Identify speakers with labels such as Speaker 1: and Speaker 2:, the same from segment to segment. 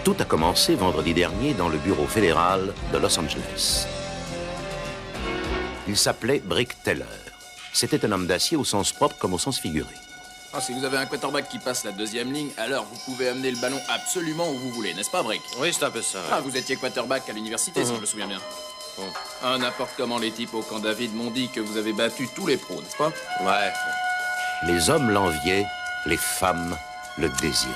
Speaker 1: Tout a commencé vendredi dernier dans le bureau fédéral de Los Angeles. Il s'appelait Brick Taylor. C'était un homme d'acier au sens propre comme au sens figuré.
Speaker 2: Ah, si vous avez un quarterback qui passe la deuxième ligne, alors vous pouvez amener le ballon absolument où vous voulez, n'est-ce pas, Brick?
Speaker 3: Oui, c'est un peu ça.
Speaker 2: Ah, vous étiez quarterback à l'université, si je me souviens bien. Ah, n'importe comment les types au camp David m'ont dit que vous avez battu tous les pros, n'est-ce pas?
Speaker 3: Ouais.
Speaker 1: Les hommes l'enviaient, les femmes le désiraient.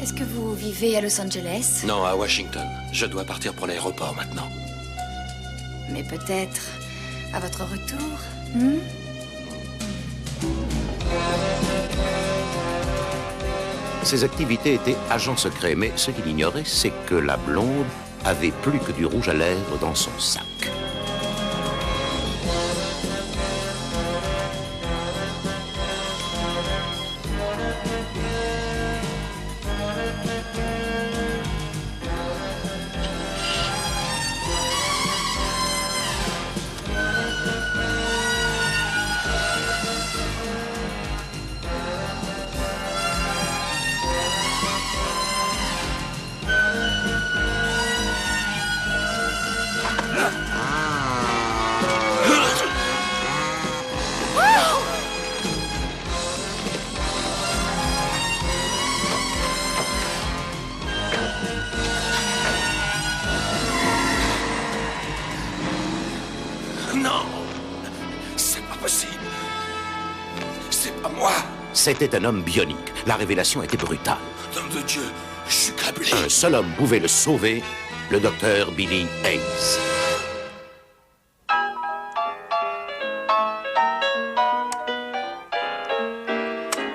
Speaker 4: Est-ce que vous vivez à Los Angeles?
Speaker 3: Non, à Washington. Je dois partir pour l'aéroport maintenant.
Speaker 4: Mais peut-être à votre retour,
Speaker 1: Ses activités étaient agent secret, mais ce qu'il ignorait, c'est que la blonde avait plus que du rouge à lèvres dans son sac.
Speaker 3: Non! C'est pas possible! C'est pas moi!
Speaker 1: C'était un homme bionique. La révélation était brutale.
Speaker 3: Nom de Dieu, je suis câblé!
Speaker 1: Un seul homme pouvait le sauver, le docteur Billy Hayes.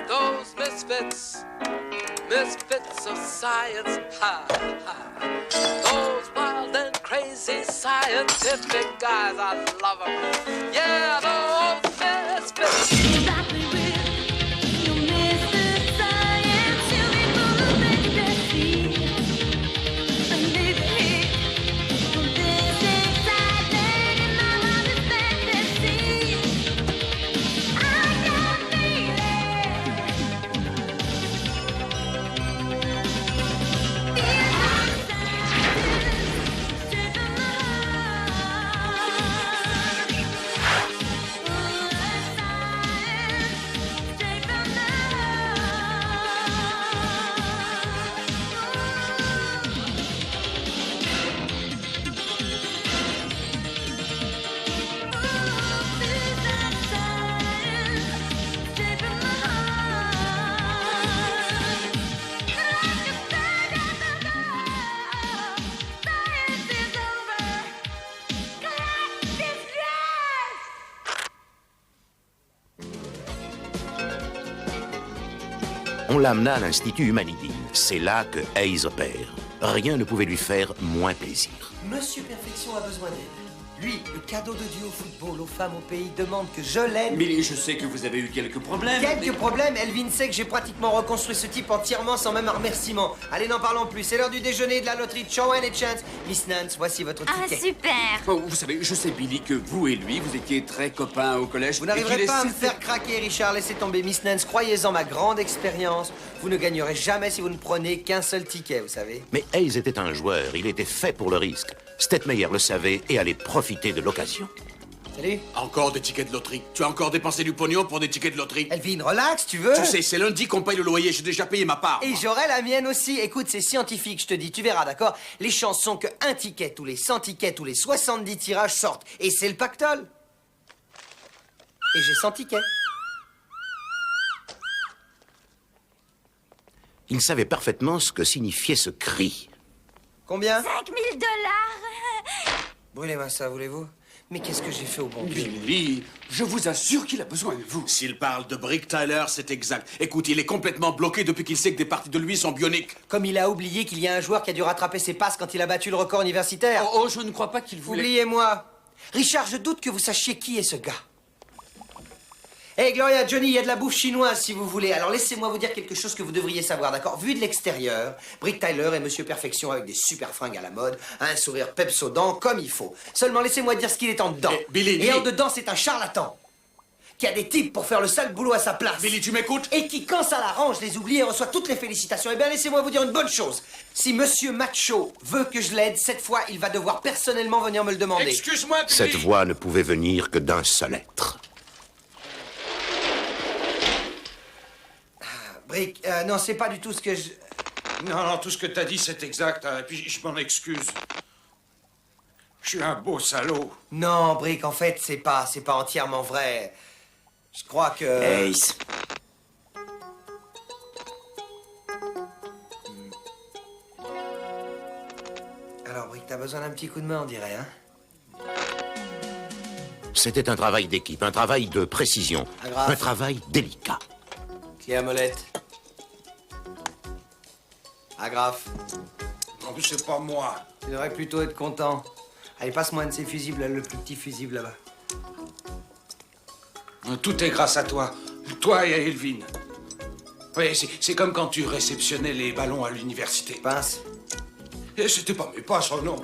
Speaker 5: Those misfits, misfits of science, ha, ha. Those wild and crazy scientific guys, I love them. Yeah, those misfits.
Speaker 1: On l'amena à l'Institut Humanidine. C'est là que Hayes opère. Rien ne pouvait lui faire moins plaisir.
Speaker 6: Monsieur Perfection a besoin d'aide. Lui, le cadeau de Dieu au football, aux femmes, au pays, demande que je l'aide.
Speaker 7: Billy, je sais que vous avez eu quelques problèmes.
Speaker 6: Quelques problèmes, Elvin sait que j'ai pratiquement reconstruit ce type entièrement sans même un remerciement. Allez, n'en parlons plus. C'est l'heure du déjeuner de la loterie de Shawan et Chance. Miss Nance, voici votre
Speaker 4: Ah,
Speaker 6: ticket.
Speaker 4: super!
Speaker 7: Oh, vous savez, je sais, Billy, que vous et lui, vous étiez très copains au collège.
Speaker 6: Vous n'arriverez
Speaker 7: et
Speaker 6: pas à
Speaker 7: qu'il
Speaker 6: me
Speaker 7: est-
Speaker 6: faire craquer, Richard. Laissez tomber, Miss Nance. Croyez-en ma grande expérience. Vous ne gagnerez jamais si vous ne prenez qu'un seul ticket, vous savez.
Speaker 1: Mais Hayes était un joueur. Il était fait pour le risque. Stetmeyer le savait et allait profiter de l'occasion.
Speaker 6: Salut.
Speaker 7: Encore des tickets de loterie. Tu as encore dépensé du pognon pour des tickets de loterie.
Speaker 6: Elvin, relax, tu veux?
Speaker 7: Je sais, c'est lundi qu'on paye le loyer. J'ai déjà payé ma part.
Speaker 6: Et j'aurai la mienne aussi. Écoute, c'est scientifique, je te dis, tu verras, d'accord? Les chances sont que un ticket tous les 100 tickets, tous les 70 tirages sortent. Et c'est le pactole. Et j'ai 100 tickets.
Speaker 1: Il savait parfaitement ce que signifiait ce cri.
Speaker 6: Combien?
Speaker 4: 5 000 $!
Speaker 6: Brûlez-moi ça, voulez-vous? Mais qu'est-ce que j'ai fait au bon Dieu?
Speaker 7: Billy, je vous assure qu'il a besoin de vous. S'il parle de Brick Tyler, c'est exact. Écoute, il est complètement bloqué depuis qu'il sait que des parties de lui sont bioniques.
Speaker 6: Comme il a oublié qu'il y a un joueur qui a dû rattraper ses passes quand il a battu le record universitaire.
Speaker 7: Oh, je ne crois pas qu'il voulait...
Speaker 6: Oubliez-moi. Richard, je doute que vous sachiez qui est ce gars. Hé, Gloria, Johnny, il y a de la bouffe chinoise si vous voulez. Alors laissez-moi vous dire quelque chose que vous devriez savoir, d'accord? Vu de l'extérieur, Brick Tyler est Monsieur Perfection avec des super fringues à la mode, un sourire peps aux dents comme il faut. Seulement laissez-moi dire ce qu'il est en dedans.
Speaker 7: Billy,
Speaker 6: Et en dedans, c'est un charlatan. qu'il y a des types pour faire le sale boulot à sa place.
Speaker 7: Billy, tu m'écoutes?
Speaker 6: Et qui, quand ça l'arrange, les oublie et reçoit toutes les félicitations. Eh bien, laissez-moi vous dire une bonne chose. Si Monsieur Macho veut que je l'aide, cette fois, il va devoir personnellement venir me le demander.
Speaker 3: Excuse-moi, Billy.
Speaker 1: Cette voix ne pouvait venir que d'un seul être.
Speaker 6: Brick, non, c'est pas du tout ce que je...
Speaker 3: Non, tout ce que t'as dit, c'est exact. Et puis, je m'en excuse. Je suis un beau salaud.
Speaker 6: Non, Brick, en fait, c'est pas entièrement vrai. Je crois que...
Speaker 8: Ace.
Speaker 6: Alors, Brick, t'as besoin d'un petit coup de main, on dirait, hein?
Speaker 1: C'était un travail d'équipe, un travail de précision,
Speaker 6: Agraf.
Speaker 1: un travail délicat.
Speaker 6: Qui est à molette? Agraf.
Speaker 3: Non, mais c'est pas moi.
Speaker 6: Tu devrais plutôt être content. Allez, passe-moi un de ces fusibles, là, le plus petit fusible, là-bas.
Speaker 3: Tout est grâce à toi. Toi et à Elvin. Oui, c'est comme quand tu réceptionnais les ballons à l'université.
Speaker 6: Pince.
Speaker 3: Et c'était pas mes passes, oh non.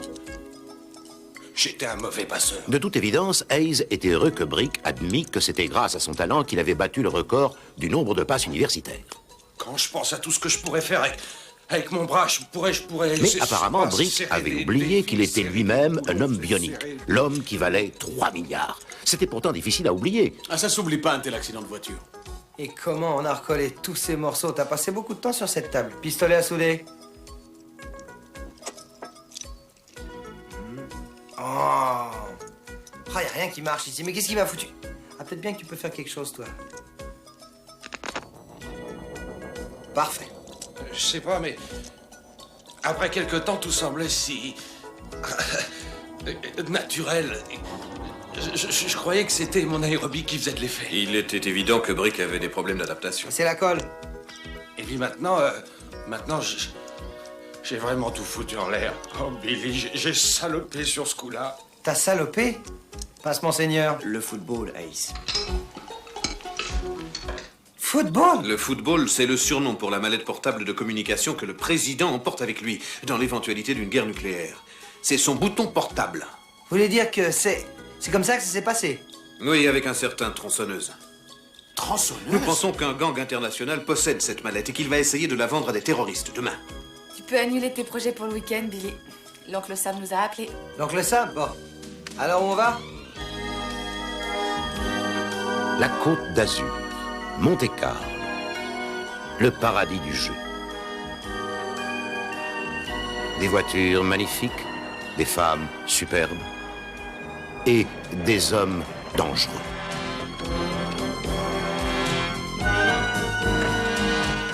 Speaker 3: J'étais un mauvais passeur.
Speaker 1: De toute évidence, Hayes était heureux que Brick admit que c'était grâce à son talent qu'il avait battu le record du nombre de passes universitaires.
Speaker 3: Quand je pense à tout ce que je pourrais faire avec mon bras, je pourrais...
Speaker 1: Mais apparemment, Brick avait oublié qu'il était lui-même un homme bionique, l'homme qui valait 3 milliards. C'était pourtant difficile à oublier.
Speaker 7: Ah, ça s'oublie pas un tel accident de voiture.
Speaker 6: Et comment on a recollé tous ces morceaux? T'as passé beaucoup de temps sur cette table. Pistolet à souder. Oh, y a rien qui marche ici. Mais qu'est-ce qui m'a foutu? Ah, peut-être bien que tu peux faire quelque chose, toi. Parfait.
Speaker 3: Je sais pas, mais... Après quelque temps, tout semblait si... naturel. Je croyais que c'était mon aérobie qui faisait de l'effet.
Speaker 9: Il était évident que Brick avait des problèmes d'adaptation.
Speaker 6: C'est la colle.
Speaker 3: Et puis maintenant, j'ai vraiment tout foutu en l'air. Oh, Billy, j'ai salopé sur ce coup-là.
Speaker 6: T'as salopé? Passe, monseigneur.
Speaker 8: Le football, Ace.
Speaker 6: Football?
Speaker 9: Le football, c'est le surnom pour la mallette portable de communication que le président emporte avec lui dans l'éventualité d'une guerre nucléaire. C'est son bouton portable.
Speaker 6: Vous voulez dire que c'est comme ça que ça s'est passé?
Speaker 9: Oui, avec un certain tronçonneuse.
Speaker 7: Tronçonneuse?
Speaker 9: Nous pensons qu'un gang international possède cette mallette et qu'il va essayer de la vendre à des terroristes demain.
Speaker 10: Tu peux annuler tes projets pour le week-end, Billy. L'oncle Sam nous a appelés.
Speaker 6: L'oncle Sam? Bon. Alors, où on va?
Speaker 1: La Côte d'Azur, Monte-Carlo, le paradis du jeu. Des voitures magnifiques, des femmes superbes et des hommes dangereux.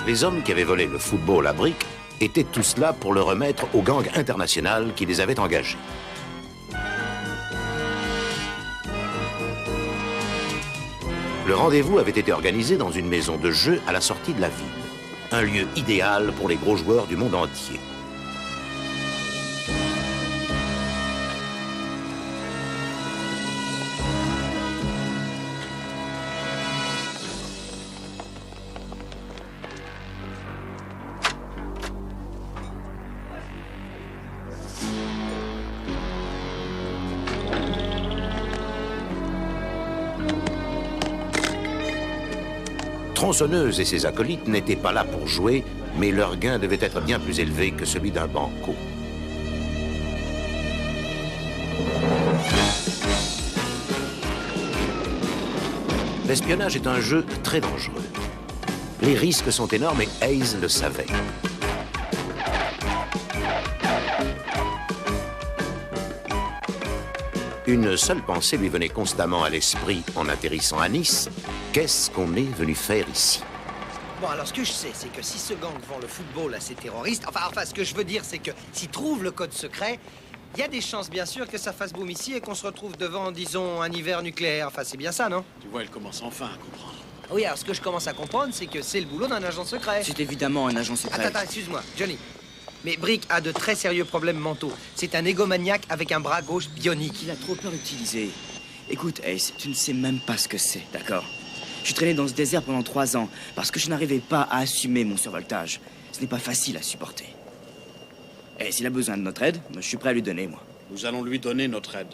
Speaker 1: Les hommes qui avaient volé le football à Brick étaient tous là pour le remettre au gang international qui les avait engagés. Le rendez-vous avait été organisé dans une maison de jeu à la sortie de la ville. Un lieu idéal pour les gros joueurs du monde entier. Tronçonneuse et ses acolytes n'étaient pas là pour jouer, mais leur gain devait être bien plus élevé que celui d'un banco. L'espionnage est un jeu très dangereux. Les risques sont énormes et Hayes le savait. Une seule pensée lui venait constamment à l'esprit en atterrissant à Nice. Qu'est-ce qu'on est venu faire ici?
Speaker 6: Bon, alors ce que je sais, c'est que si ce gang vend le football à ces terroristes... Enfin, ce que je veux dire, c'est que s'ils trouvent le code secret, il y a des chances, bien sûr, que ça fasse boum ici et qu'on se retrouve devant, disons, un hiver nucléaire. Enfin, c'est bien ça, non?
Speaker 7: Tu vois, elle commence enfin à comprendre.
Speaker 6: Oui, alors ce que je commence à comprendre, c'est que c'est le boulot d'un agent secret.
Speaker 8: C'est évidemment un agent secret.
Speaker 6: Attends, excuse-moi, Johnny. Mais Brick a de très sérieux problèmes mentaux. C'est un égomaniaque avec un bras gauche bionique.
Speaker 8: Il a trop peur d'utiliser. Écoute, Ace, tu ne sais même pas ce que c'est, d'accord? Je suis traîné dans ce désert pendant 3 ans parce que je n'arrivais pas à assumer mon survoltage. Ce n'est pas facile à supporter. Et s'il a besoin de notre aide, je suis prêt à lui donner, moi.
Speaker 7: Nous allons lui donner notre aide.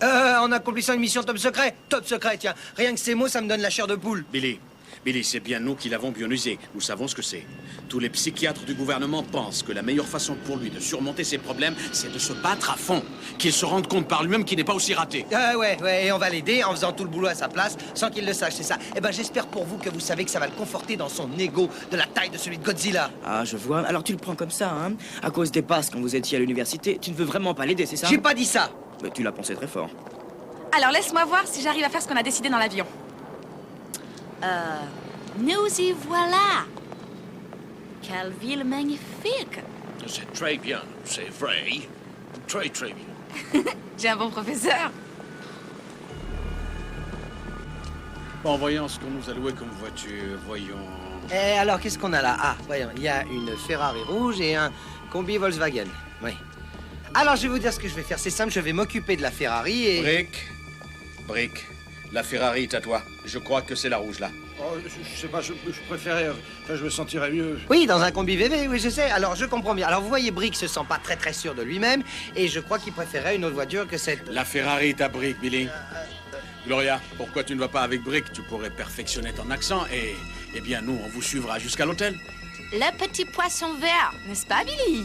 Speaker 6: En accomplissant une mission top secret. Top secret, tiens. Rien que ces mots, ça me donne la chair de poule.
Speaker 7: Billy, c'est bien nous qui l'avons bionisé. Nous savons ce que c'est. Tous les psychiatres du gouvernement pensent que la meilleure façon pour lui de surmonter ses problèmes, c'est de se battre à fond. Qu'il se rende compte par lui-même qu'il n'est pas aussi raté.
Speaker 6: Ouais, et on va l'aider en faisant tout le boulot à sa place, sans qu'il le sache, c'est ça. Eh ben, j'espère pour vous que vous savez que ça va le conforter dans son ego de la taille de celui de Godzilla.
Speaker 8: Ah, je vois. Alors tu le prends comme ça, hein? À cause des passes quand vous étiez à l'université, tu ne veux vraiment pas l'aider, c'est ça?
Speaker 6: J'ai pas dit ça.
Speaker 8: Mais tu l'as pensé très fort.
Speaker 10: Alors laisse-moi voir si j'arrive à faire ce qu'on a décidé dans l'avion.
Speaker 4: Nous y voilà. Quelle ville magnifique.
Speaker 3: C'est très bien, c'est vrai. Très, très bien.
Speaker 10: J'ai un bon professeur.
Speaker 7: Bon, voyons ce qu'on nous a loué comme voiture. Voyons.
Speaker 6: Alors, qu'est-ce qu'on a là? Ah, voyons, il y a une Ferrari rouge et un combi Volkswagen. Oui. Alors, je vais vous dire ce que je vais faire. C'est simple, je vais m'occuper de la Ferrari et...
Speaker 7: Brick, la Ferrari est à toi. Je crois que c'est la rouge, là.
Speaker 3: Oh, je sais pas, je préférais... Enfin, je me sentirais mieux.
Speaker 6: Oui, dans un combi VV, oui, je sais. Alors, je comprends bien. Alors, vous voyez, Brick se sent pas très sûr de lui-même et je crois qu'il préférait une autre voiture que cette...
Speaker 7: La Ferrari est à Brick, Billy. Gloria, pourquoi tu ne vas pas avec Brick? Tu pourrais perfectionner ton accent et... Eh bien, nous, on vous suivra jusqu'à l'hôtel.
Speaker 4: Le petit poisson vert,
Speaker 10: N'est-ce pas, Billy?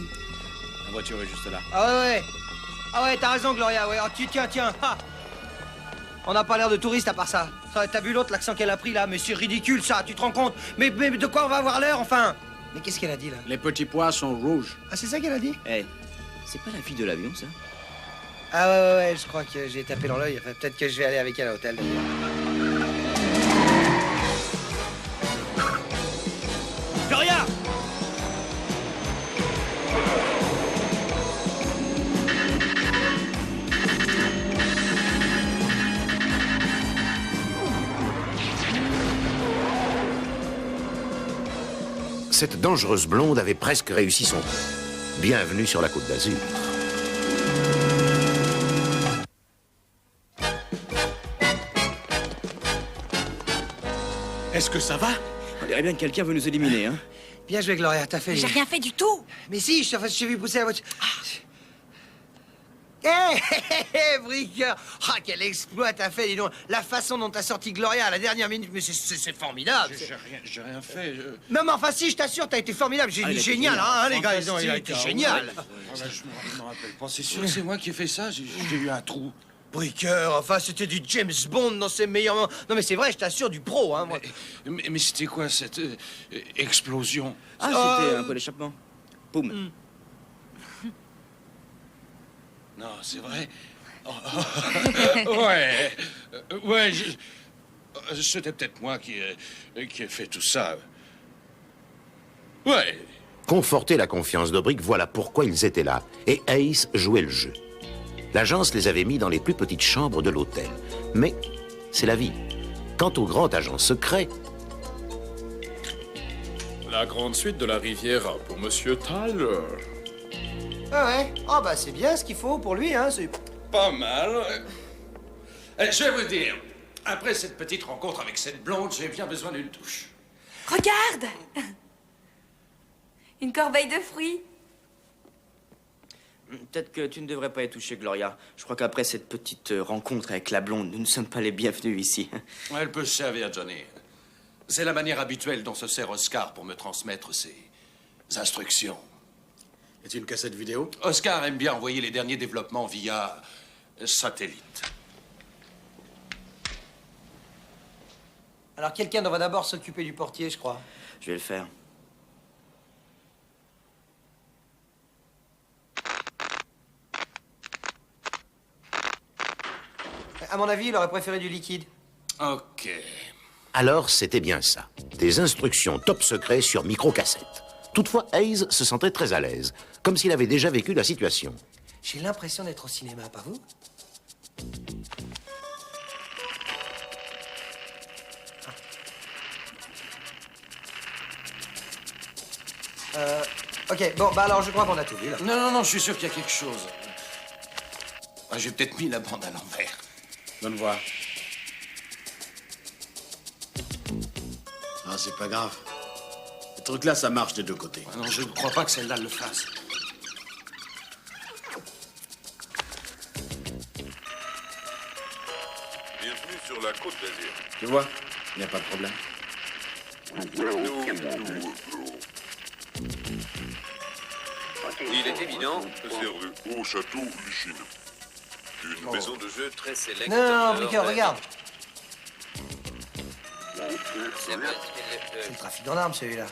Speaker 7: La voiture est juste là.
Speaker 6: Ah ouais, t'as raison, Gloria, ouais. Oh, tiens. Ha. On n'a pas l'air de touristes à part ça. T'as vu l'autre, l'accent qu'elle a pris là? Mais c'est ridicule, ça, tu te rends compte? Mais de quoi on va avoir l'air, enfin? Mais qu'est-ce qu'elle a dit, là?
Speaker 7: Les petits pois sont rouges.
Speaker 6: Ah, c'est ça qu'elle a dit?
Speaker 8: C'est pas la fille de l'avion, ça?
Speaker 6: Ah ouais, je crois que j'ai tapé dans l'œil. Enfin, peut-être que je vais aller avec elle à l'hôtel. Gloria!
Speaker 1: Cette dangereuse blonde avait presque réussi son coup. Bienvenue sur la Côte d'Azur.
Speaker 7: Est-ce que ça va?
Speaker 8: On dirait bien que quelqu'un veut nous éliminer, hein?
Speaker 6: Bien joué, Gloria, t'as fait...
Speaker 10: J'ai rien fait du tout.
Speaker 6: Mais si, je t'ai vu pousser la voiture. Briqueur! Ah, quel exploit t'as fait, dis donc! La façon dont t'as sorti Gloria à la dernière minute, mais c'est formidable!
Speaker 3: J'ai rien fait.
Speaker 6: Non, mais enfin, si, je t'assure, t'as été formidable! Génial, hein, les gars, ils ont été génial!
Speaker 3: Je me rappelle pas, c'est sûr que c'est moi qui ai fait ça, j'ai eu un trou.
Speaker 6: Briqueur, enfin, c'était du James Bond dans ses meilleurs moments. Non, mais c'est vrai, je t'assure, du pro, hein, moi.
Speaker 3: Mais c'était quoi, cette explosion?
Speaker 8: Ah, c'était un peu l'échappement. Poum.
Speaker 3: Non, c'est vrai. Ouais, c'était peut-être moi qui ai fait tout ça. Ouais.
Speaker 1: Conforter la confiance de Brick, voilà pourquoi ils étaient là. Et Ace jouait le jeu. L'agence les avait mis dans les plus petites chambres de l'hôtel. Mais c'est la vie. Quant au grand agent secret...
Speaker 11: La grande suite de la Riviera pour Monsieur Tyler.
Speaker 6: Ah ouais? Ah bah c'est bien ce qu'il faut pour lui, hein, c'est...
Speaker 3: Pas mal. Je vais vous dire, après cette petite rencontre avec cette blonde, j'ai bien besoin d'une douche.
Speaker 10: Regarde! Une corbeille de fruits.
Speaker 8: Peut-être que tu ne devrais pas y toucher, Gloria. Je crois qu'après cette petite rencontre avec la blonde, nous ne sommes pas les bienvenus ici.
Speaker 3: Elle peut se servir, Johnny. C'est la manière habituelle dont se sert Oscar pour me transmettre ses instructions.
Speaker 7: Est-ce une cassette vidéo?
Speaker 3: Oscar aime bien envoyer les derniers développements via satellite.
Speaker 6: Alors quelqu'un devrait d'abord s'occuper du portier, je crois.
Speaker 8: Je vais le faire.
Speaker 6: À mon avis, il aurait préféré du liquide.
Speaker 3: Ok.
Speaker 1: Alors, c'était bien ça. Des instructions top secret sur microcassette. Toutefois, Hayes se sentait très à l'aise, comme s'il avait déjà vécu la situation.
Speaker 6: J'ai l'impression d'être au cinéma, pas vous? Ok, bon, bah alors je crois qu'on a tout vu, là.
Speaker 3: Non, je suis sûr qu'il y a quelque chose. Ah, j'ai peut-être mis la bande à l'envers.
Speaker 7: Bonne voix. Ah, c'est pas grave. Ce truc-là, ça marche des deux côtés.
Speaker 3: Ah non, je ne crois pas que celle-là le fasse.
Speaker 12: sur la côte d'Azur.
Speaker 7: Tu vois, il n'y a pas de problème.
Speaker 9: Il est évident.
Speaker 12: C'est rue au château Luchine.
Speaker 9: Une maison de jeu très sélecte.
Speaker 6: Non, Bricker, regarde.
Speaker 9: C'est
Speaker 6: C'est le trafic en armes, celui-là.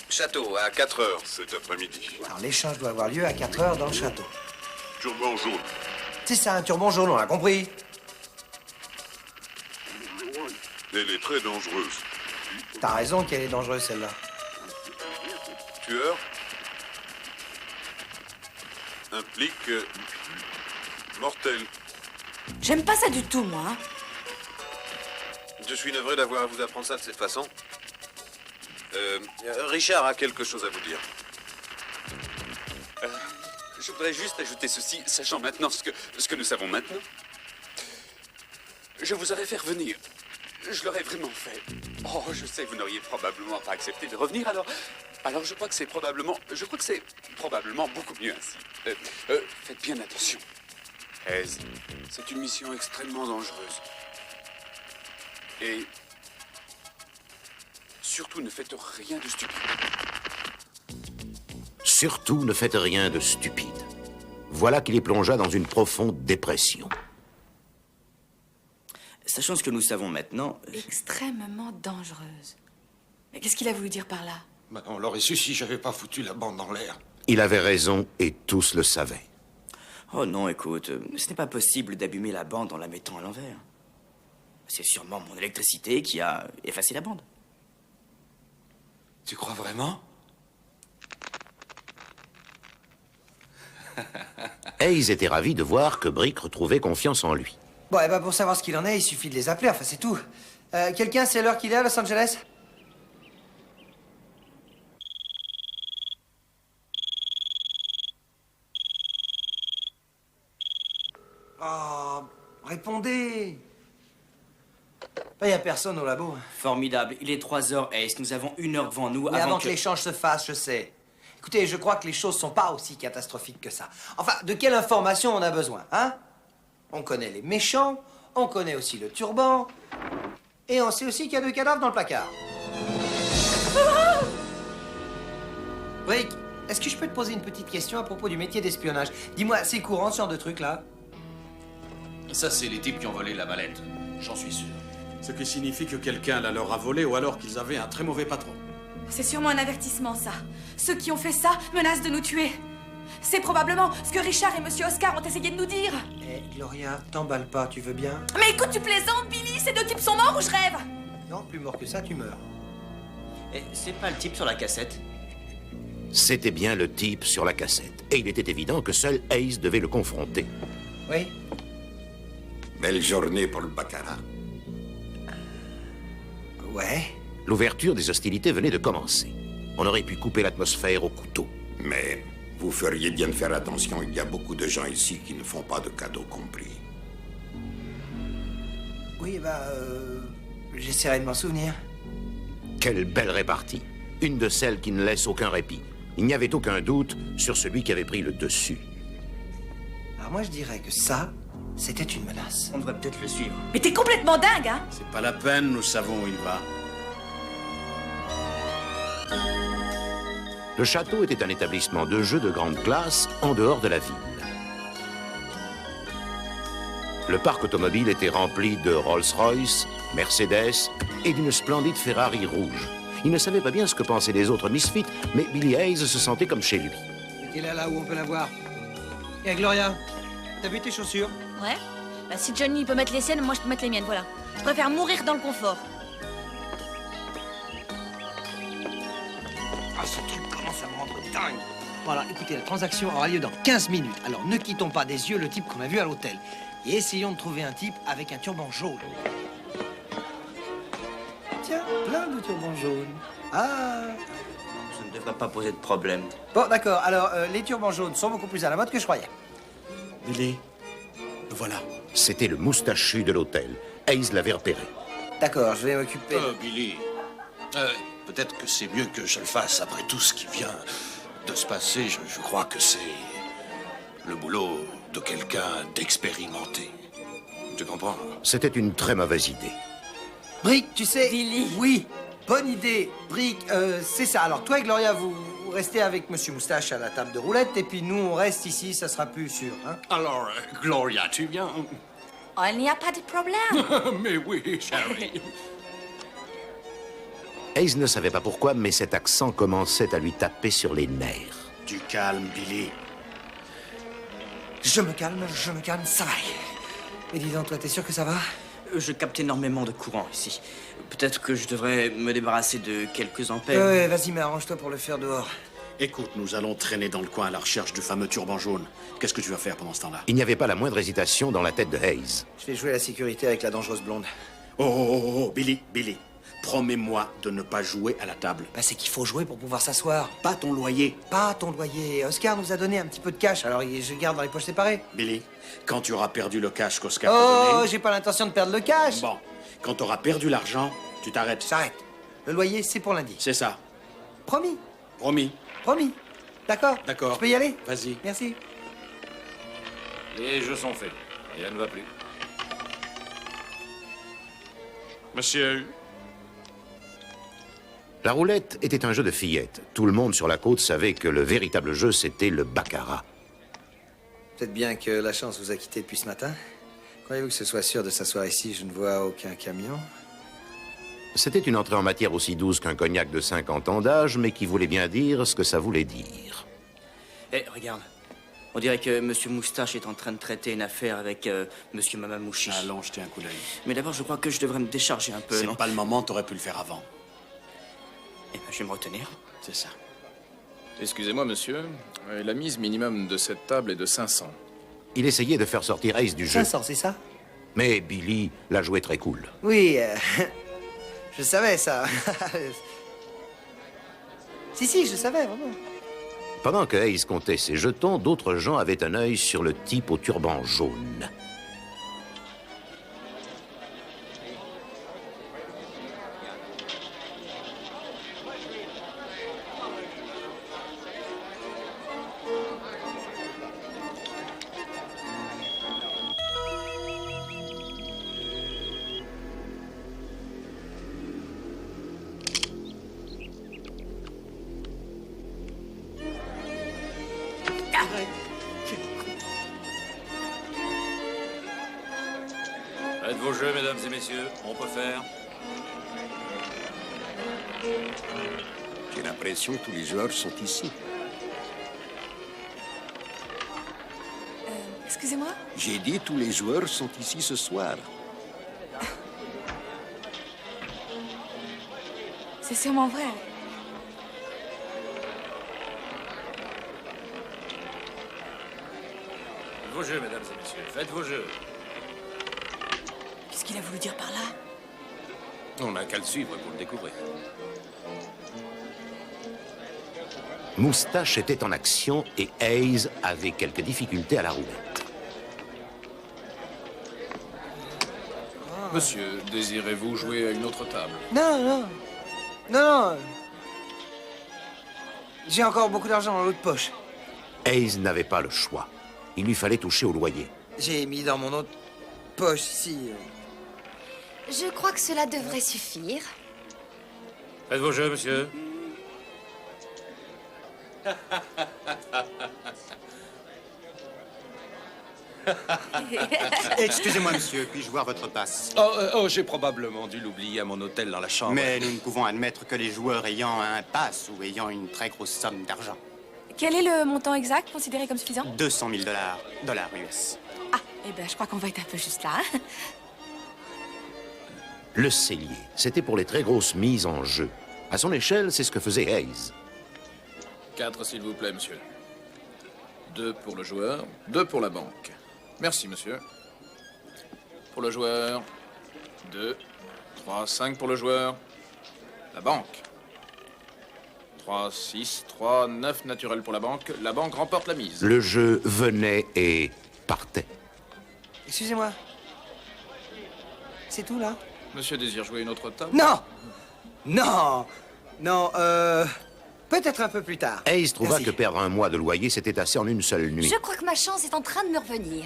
Speaker 9: Château, à 4 heures.
Speaker 12: Cet après-midi.
Speaker 6: Alors, l'échange doit avoir lieu à 4 heures dans le château.
Speaker 12: Turban jaune.
Speaker 6: C'est ça, un turban jaune, on a compris.
Speaker 12: Elle est très dangereuse.
Speaker 6: T'as raison qu'elle est dangereuse, celle-là.
Speaker 12: Tueur implique mortel.
Speaker 10: J'aime pas ça du tout, moi. Hein.
Speaker 9: Je suis navré d'avoir à vous apprendre ça de cette façon. Richard a quelque chose à vous dire.
Speaker 13: Je voudrais juste ajouter ceci, sachant maintenant ce que nous savons maintenant. Je vous aurais fait revenir. Je l'aurais vraiment fait. Oh, je sais, vous n'auriez probablement pas accepté de revenir, alors je crois que c'est probablement beaucoup mieux ainsi. Faites bien attention. Aise, c'est une mission extrêmement dangereuse. Et surtout, ne faites rien de stupide.
Speaker 1: Surtout, ne faites rien de stupide. Voilà qui les plongea dans une profonde dépression.
Speaker 8: Sachant ce que nous savons maintenant...
Speaker 10: Extrêmement dangereuse. Mais qu'est-ce qu'il a voulu dire par là?
Speaker 3: Bah, on l'aurait su si j'avais pas foutu la bande dans l'air.
Speaker 1: Il avait raison et tous le savaient.
Speaker 8: Oh non, écoute, ce n'est pas possible d'abîmer la bande en la mettant à l'envers. C'est sûrement mon électricité qui a effacé la bande.
Speaker 3: Tu crois vraiment?
Speaker 1: Hayes était ravi de voir que Brick retrouvait confiance en lui.
Speaker 6: Bon, et ben pour savoir ce qu'il en est, il suffit de les appeler, enfin c'est tout. Quelqu'un sait l'heure qu'il est à Los Angeles? Oh, répondez! Il n'y a personne au labo.
Speaker 8: Formidable, il est 3 heures, Ace. Nous avons 1 heure devant nous
Speaker 6: Mais avant que l'échange se fasse, je sais. Écoutez, je crois que les choses sont pas aussi catastrophiques que ça. Enfin, de quelle information on a besoin, hein? On connaît les méchants, on connaît aussi le turban, et on sait aussi qu'il y a 2 cadavres dans le placard. Brick, est-ce que je peux te poser une petite question à propos du métier d'espionnage? Dis-moi, c'est courant ce genre de truc-là?
Speaker 7: Ça, c'est les types qui ont volé la mallette. J'en suis sûr. Ce qui signifie que quelqu'un la leur a volée ou alors qu'ils avaient un très mauvais patron.
Speaker 10: C'est sûrement un avertissement, ça. Ceux qui ont fait ça menacent de nous tuer. C'est probablement ce que Richard et Monsieur Oscar ont essayé de nous dire.
Speaker 6: Eh, Gloria, t'emballe pas, tu veux bien?
Speaker 10: Mais écoute, tu plaisantes, Billy. Ces 2 types sont morts ou je rêve?
Speaker 6: Non, plus mort que ça, tu meurs.
Speaker 8: Et c'est pas le type sur la cassette?
Speaker 1: C'était bien le type sur la cassette. Et il était évident que seul Hayes devait le confronter.
Speaker 6: Oui?
Speaker 14: Belle journée pour le baccarat.
Speaker 6: Ouais.
Speaker 1: L'ouverture des hostilités venait de commencer. On aurait pu couper l'atmosphère au couteau.
Speaker 14: Mais vous feriez bien de faire attention, il y a beaucoup de gens ici qui ne font pas de cadeaux compris.
Speaker 6: Oui, bah, j'essaierai de m'en souvenir.
Speaker 1: Quelle belle répartie. Une de celles qui ne laisse aucun répit. Il n'y avait aucun doute sur celui qui avait pris le dessus.
Speaker 6: Alors moi, je dirais que ça, c'était une menace.
Speaker 8: On devrait peut-être le suivre.
Speaker 10: Mais t'es complètement dingue, hein?
Speaker 7: C'est pas la peine, nous savons où il va.
Speaker 1: Le château était un établissement de jeu de grande classe en dehors de la ville. Le parc automobile était rempli de Rolls-Royce, Mercedes et d'une splendide Ferrari rouge. Il ne savait pas bien ce que pensaient les autres misfits, mais Billy Hayes se sentait comme chez lui.
Speaker 6: Et là où on peut la voir. Et Gloria, t'as vu tes chaussures?
Speaker 4: Ouais. Bah, si Johnny peut mettre les siennes, moi je peux mettre les miennes, voilà. Je préfère mourir dans le confort.
Speaker 6: Ah, ce truc commence à me rendre dingue. Voilà, écoutez, la transaction aura lieu dans 15 minutes. Alors ne quittons pas des yeux le type qu'on a vu à l'hôtel. Et essayons de trouver un type avec un turban jaune. Tiens, plein de turbans jaunes. Ah.
Speaker 8: Ça ne devrait pas poser de problème.
Speaker 6: Bon, d'accord. Alors, les turbans jaunes sont beaucoup plus à la mode que je croyais.
Speaker 7: Billy, le voilà.
Speaker 1: C'était le moustachu de l'hôtel. Hayes l'avait repéré.
Speaker 6: D'accord, je vais m'occuper.
Speaker 3: Billy, peut-être que c'est mieux que je le fasse après tout ce qui vient de se passer. Je crois que c'est le boulot de quelqu'un d'expérimenté. te comprends.
Speaker 1: C'était une très mauvaise idée.
Speaker 6: Brick, tu sais... Billy. Oui, bonne idée. Brick, c'est ça. Alors, toi et Gloria, vous restez avec Monsieur Moustache à la table de roulette, et puis nous, on reste ici, ça sera plus sûr, hein?
Speaker 7: Alors, Gloria, tu viens?
Speaker 4: Oh, il n'y a pas de problème.
Speaker 7: Mais oui, chérie.
Speaker 1: Hayes ne savait pas pourquoi, mais cet accent commençait à lui taper sur les nerfs.
Speaker 7: Du calme, Billy.
Speaker 6: Je me calme, ça va. Mais dis donc, toi, t'es sûr que ça va?
Speaker 8: Je capte énormément de courant ici. Peut-être que je devrais me débarrasser de quelques ampères.
Speaker 6: Ouais, vas-y, mais arrange-toi pour le faire dehors.
Speaker 7: Écoute, nous allons traîner dans le coin à la recherche du fameux turban jaune. Qu'est-ce que tu vas faire pendant ce temps-là?
Speaker 1: Il n'y avait pas la moindre hésitation dans la tête de Hayes.
Speaker 6: Je vais jouer la sécurité avec la dangereuse blonde.
Speaker 7: Oh, Billy. Promets-moi de ne pas jouer à la table.
Speaker 6: Bah, c'est qu'il faut jouer pour pouvoir s'asseoir.
Speaker 7: Pas ton loyer.
Speaker 6: Pas ton loyer. Oscar nous a donné un petit peu de cash, alors je garde dans les poches séparées.
Speaker 7: Billy, quand tu auras perdu le cash qu'Oscar t'a donné...
Speaker 6: Oh, j'ai pas l'intention de perdre le cash.
Speaker 7: Bon, quand tu auras perdu l'argent, tu t'arrêtes.
Speaker 6: J'arrête. Le loyer, c'est pour lundi.
Speaker 7: C'est ça.
Speaker 6: Promis.
Speaker 7: Promis.
Speaker 6: D'accord.
Speaker 7: D'accord.
Speaker 6: Je peux y aller?
Speaker 7: Vas-y.
Speaker 6: Merci.
Speaker 15: Les jeux sont faits. Rien ne va plus. Monsieur.
Speaker 1: La roulette était un jeu de fillettes. Tout le monde sur la côte savait que le véritable jeu, c'était le baccarat.
Speaker 6: Peut-être bien que la chance vous a quitté depuis ce matin. Croyez-vous que ce soit sûr de s'asseoir ici? Je ne vois aucun camion.
Speaker 1: C'était une entrée en matière aussi douce qu'un cognac de 50 ans d'âge, mais qui voulait bien dire ce que ça voulait dire.
Speaker 8: Eh, regarde. On dirait que Monsieur Moustache est en train de traiter une affaire avec Monsieur Mamamouchi.
Speaker 7: Allons jeter un coup d'œil.
Speaker 8: Mais d'abord, je crois que je devrais me décharger un peu, non?
Speaker 7: C'est pas le moment, t'aurais pu le faire avant.
Speaker 8: Eh ben, je vais me retenir.
Speaker 7: C'est ça.
Speaker 2: Excusez-moi, monsieur. La mise minimum de cette table est de 500.
Speaker 1: Il essayait de faire sortir Hayes du jeu.
Speaker 6: 500, c'est ça?
Speaker 1: Mais Billy l'a joué très cool.
Speaker 6: Oui, je savais ça. si, je savais, vraiment.
Speaker 1: Pendant que Hayes comptait ses jetons, d'autres gens avaient un œil sur le type au turban jaune.
Speaker 15: Faites vos jeux, mesdames et messieurs. On peut faire.
Speaker 14: J'ai l'impression que tous les joueurs sont ici.
Speaker 10: Excusez-moi?
Speaker 14: J'ai dit tous les joueurs sont ici ce soir.
Speaker 10: C'est sûrement vrai.
Speaker 15: Faites vos jeux, mesdames et messieurs. Faites vos jeux.
Speaker 10: Qu'est-ce qu'il a voulu dire par là?
Speaker 15: On n'a qu'à le suivre pour le découvrir.
Speaker 1: Moustache était en action et Hayes avait quelques difficultés à la roulette.
Speaker 2: Monsieur, désirez-vous jouer à une autre table?
Speaker 6: Non. J'ai encore beaucoup d'argent dans l'autre poche.
Speaker 1: Hayes n'avait pas le choix. Il lui fallait toucher au loyer.
Speaker 6: J'ai mis dans mon autre poche ici.
Speaker 16: Je crois que cela devrait suffire.
Speaker 15: Faites vos jeux, monsieur.
Speaker 17: Excusez-moi, monsieur, puis-je voir votre passe?
Speaker 3: J'ai probablement dû l'oublier à mon hôtel dans la chambre.
Speaker 17: Mais nous ne pouvons admettre que les joueurs ayant un passe ou ayant une très grosse somme d'argent.
Speaker 10: Quel est le montant exact considéré comme suffisant?
Speaker 17: 200 000 dollars US.
Speaker 10: Ah, eh ben, je crois qu'on va être un peu juste là. Hein?
Speaker 1: Le cellier, c'était pour les très grosses mises en jeu. À son échelle, c'est ce que faisait Hayes.
Speaker 2: 4, s'il vous plaît, monsieur. 2 pour le joueur, 2 pour la banque. Merci, monsieur. Pour le joueur, 2, 3, 5 pour le joueur. La banque. 3, 6, 3, 9 naturel pour la banque. La banque remporte la mise.
Speaker 1: Le jeu venait et partait.
Speaker 6: Excusez-moi. C'est tout, là?
Speaker 2: Monsieur désire jouer une autre table?
Speaker 6: Non, peut-être un peu plus tard.
Speaker 1: Hayes trouva
Speaker 6: Merci.
Speaker 1: que perdre un mois de loyer, c'était assez en une seule nuit.
Speaker 16: Je crois que ma chance est en train de me revenir.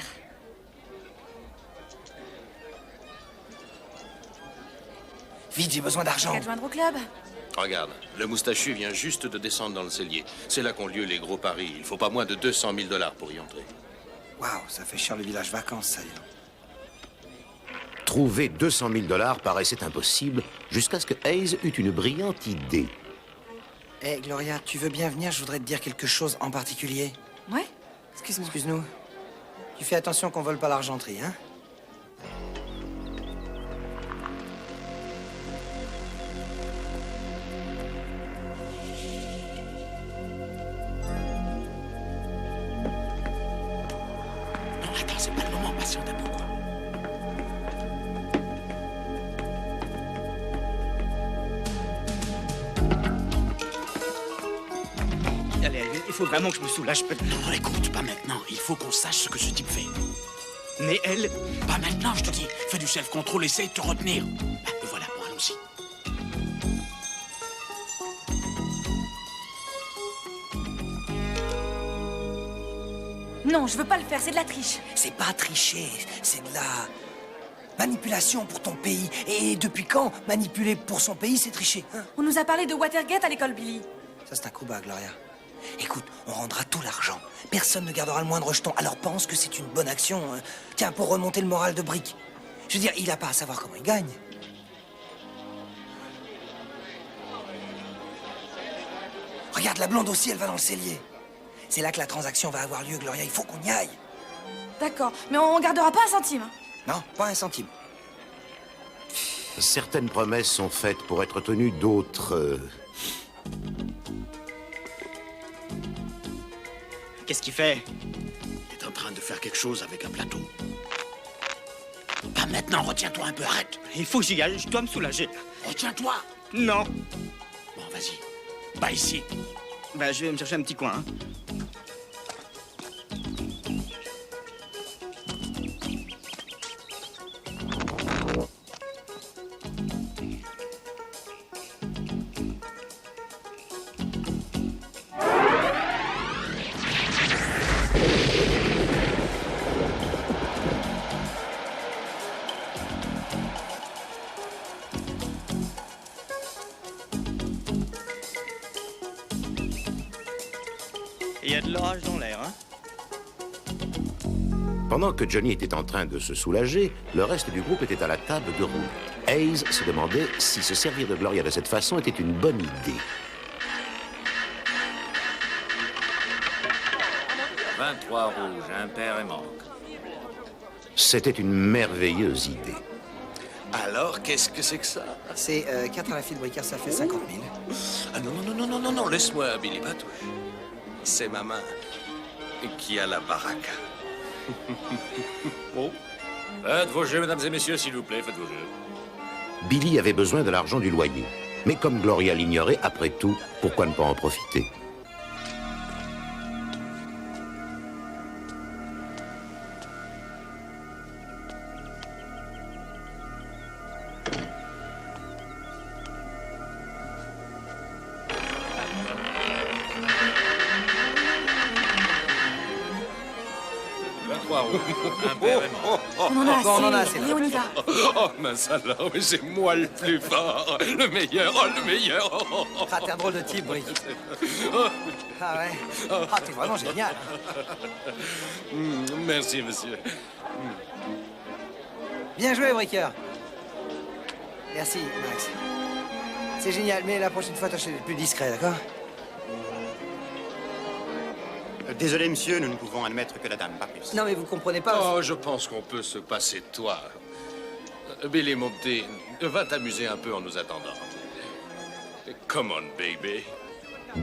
Speaker 6: Vite, j'ai besoin d'argent.
Speaker 10: Qu'à te joindre au club.
Speaker 11: Regarde, le moustachu vient juste de descendre dans le cellier. C'est là qu'ont lieu les gros paris. Il faut pas moins de 200 000 $ pour y entrer.
Speaker 6: Waouh, ça fait cher le village vacances, ça.
Speaker 1: Trouver 200 000 $ paraissait impossible jusqu'à ce que Hayes eut une brillante idée.
Speaker 6: Hé, Gloria, tu veux bien venir? Je voudrais te dire quelque chose en particulier.
Speaker 10: Ouais? Excuse-moi.
Speaker 6: Excuse-nous. Tu fais attention qu'on vole pas l'argenterie, hein?
Speaker 7: Non, attends, c'est pas le moment, patiente un peu.
Speaker 8: Allez, il faut vraiment que je me soulage.
Speaker 7: Non, écoute, pas maintenant. Il faut qu'on sache ce que ce type fait.
Speaker 8: Mais elle...
Speaker 7: Pas maintenant, je te dis. Fais du self-control, essaye de te retenir. Bah, me voilà, bon, allons-y.
Speaker 10: Non, je veux pas le faire, c'est de la triche.
Speaker 6: C'est pas tricher, c'est de la manipulation pour ton pays. Et depuis quand manipuler pour son pays, c'est tricher, hein?
Speaker 10: On nous a parlé de Watergate à l'école, Billy.
Speaker 6: Ça, c'est un coup bas, Gloria. Écoute, on rendra tout l'argent. Personne ne gardera le moindre jeton. Alors pense que c'est une bonne action. Hein. Tiens, pour remonter le moral de Brick. Je veux dire, il a pas à savoir comment il gagne. Regarde, la blonde aussi, elle va dans le cellier. C'est là que la transaction va avoir lieu, Gloria. Il faut qu'on y aille.
Speaker 10: D'accord, mais on gardera pas un centime.
Speaker 6: Non, pas un centime.
Speaker 1: Certaines promesses sont faites pour être tenues, d'autres...
Speaker 8: Qu'est-ce qu'il fait?
Speaker 7: Il est en train de faire quelque chose avec un plateau. Pas maintenant, retiens-toi un peu, arrête.
Speaker 8: Il faut que j'y aille, je dois me soulager.
Speaker 7: Retiens-toi.
Speaker 8: Non.
Speaker 7: Bon, vas-y. Pas ici.
Speaker 8: Bah, je vais me chercher un petit coin, hein. Il y a de l'orage dans l'air, hein?
Speaker 1: Pendant que Johnny était en train de se soulager, le reste du groupe était à la table de roue. Hayes se demandait si se servir de Gloria de cette façon était une bonne idée.
Speaker 15: 23 rouges, impair et manque.
Speaker 1: C'était une merveilleuse idée.
Speaker 11: Alors, qu'est-ce que c'est que ça?
Speaker 6: C'est 4 à la file Bricard, ça fait 50 000.
Speaker 11: Ah non, laisse-moi, Billy Batouche. C'est ma main qui a la baraque.
Speaker 15: Oh. Faites vos jeux, mesdames et messieurs, s'il vous plaît, faites vos jeux.
Speaker 1: Billy avait besoin de l'argent du loyer. Mais comme Gloria l'ignorait, après tout, pourquoi ne pas en profiter?
Speaker 10: On en a assez, allez, on y va.
Speaker 11: Oh, mince alors, mais c'est moi le plus fort, le meilleur, le meilleur.
Speaker 6: Ah, t'es un drôle de type, Brick. Ah ouais? Ah, t'es vraiment génial.
Speaker 11: Merci, monsieur.
Speaker 6: Bien joué, Bricker. Merci, Max. C'est génial, mais la prochaine fois, tâchez d'être plus discret, d'accord?
Speaker 17: Désolé, monsieur, nous ne pouvons admettre que la dame, pas plus.
Speaker 6: Non, mais vous comprenez pas.
Speaker 11: Oh, je pense qu'on peut se passer de toi. Billy Monty, va t'amuser un peu en nous attendant. Come on, baby.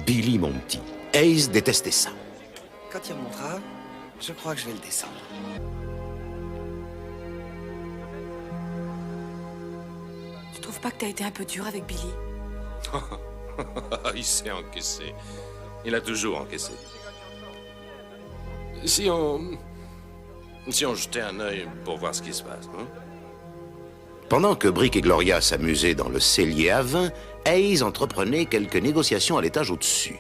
Speaker 1: Billy Monty. Hayes détestait ça.
Speaker 6: Quand il remontera, je crois que je vais le descendre.
Speaker 10: Tu trouves pas que t'as été un peu dur avec Billy?
Speaker 11: Il s'est encaissé. Il a toujours encaissé. Si on jetait un œil pour voir ce qui se passe, hein?
Speaker 1: Pendant que Brick et Gloria s'amusaient dans le cellier à vin, Hayes entreprenait quelques négociations à l'étage au-dessus.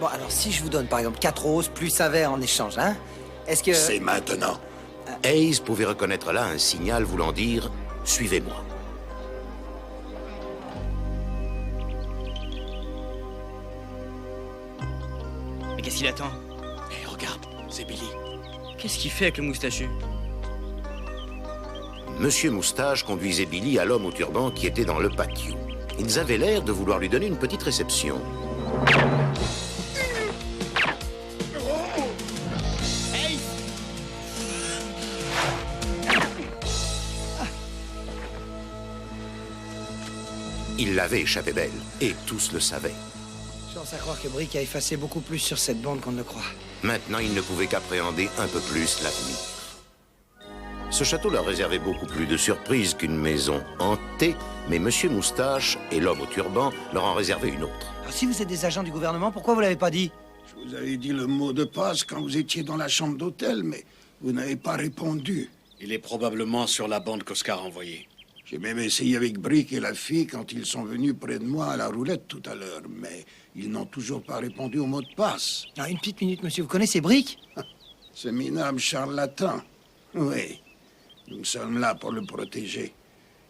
Speaker 6: Bon, alors si je vous donne par exemple 4 roses plus un verre en échange, hein? Est-ce que...
Speaker 14: C'est maintenant.
Speaker 1: Hayes pouvait reconnaître là un signal voulant dire « Suivez-moi ».
Speaker 8: Mais qu'est-ce qu'il attend?
Speaker 7: Hé, regarde, c'est Billy.
Speaker 8: Qu'est-ce qu'il fait avec le moustachu?
Speaker 1: Monsieur Moustache conduisait Billy à l'homme au turban qui était dans le patio. Ils avaient l'air de vouloir lui donner une petite réception. Il l'avait échappé belle, et tous le savaient.
Speaker 6: Chance à croire que Brick a effacé beaucoup plus sur cette bande qu'on ne le croit.
Speaker 1: Maintenant, ils ne pouvaient qu'appréhender un peu plus l'avenir. Ce château leur réservait beaucoup plus de surprises qu'une maison hantée, mais Monsieur Moustache et l'homme au turban leur en réservaient une autre.
Speaker 6: Alors, si vous êtes des agents du gouvernement, pourquoi vous l'avez pas dit?
Speaker 18: Je vous avais dit le mot de passe quand vous étiez dans la chambre d'hôtel, mais vous n'avez pas répondu.
Speaker 7: Il est probablement sur la bande qu'Oscar a envoyée.
Speaker 18: J'ai même essayé avec Brick et la fille quand ils sont venus près de moi à la roulette tout à l'heure, mais ils n'ont toujours pas répondu au mot de passe.
Speaker 6: Ah, une petite minute, monsieur. Vous connaissez Brick?
Speaker 18: Ce minable charlatan. Oui. Nous sommes là pour le protéger.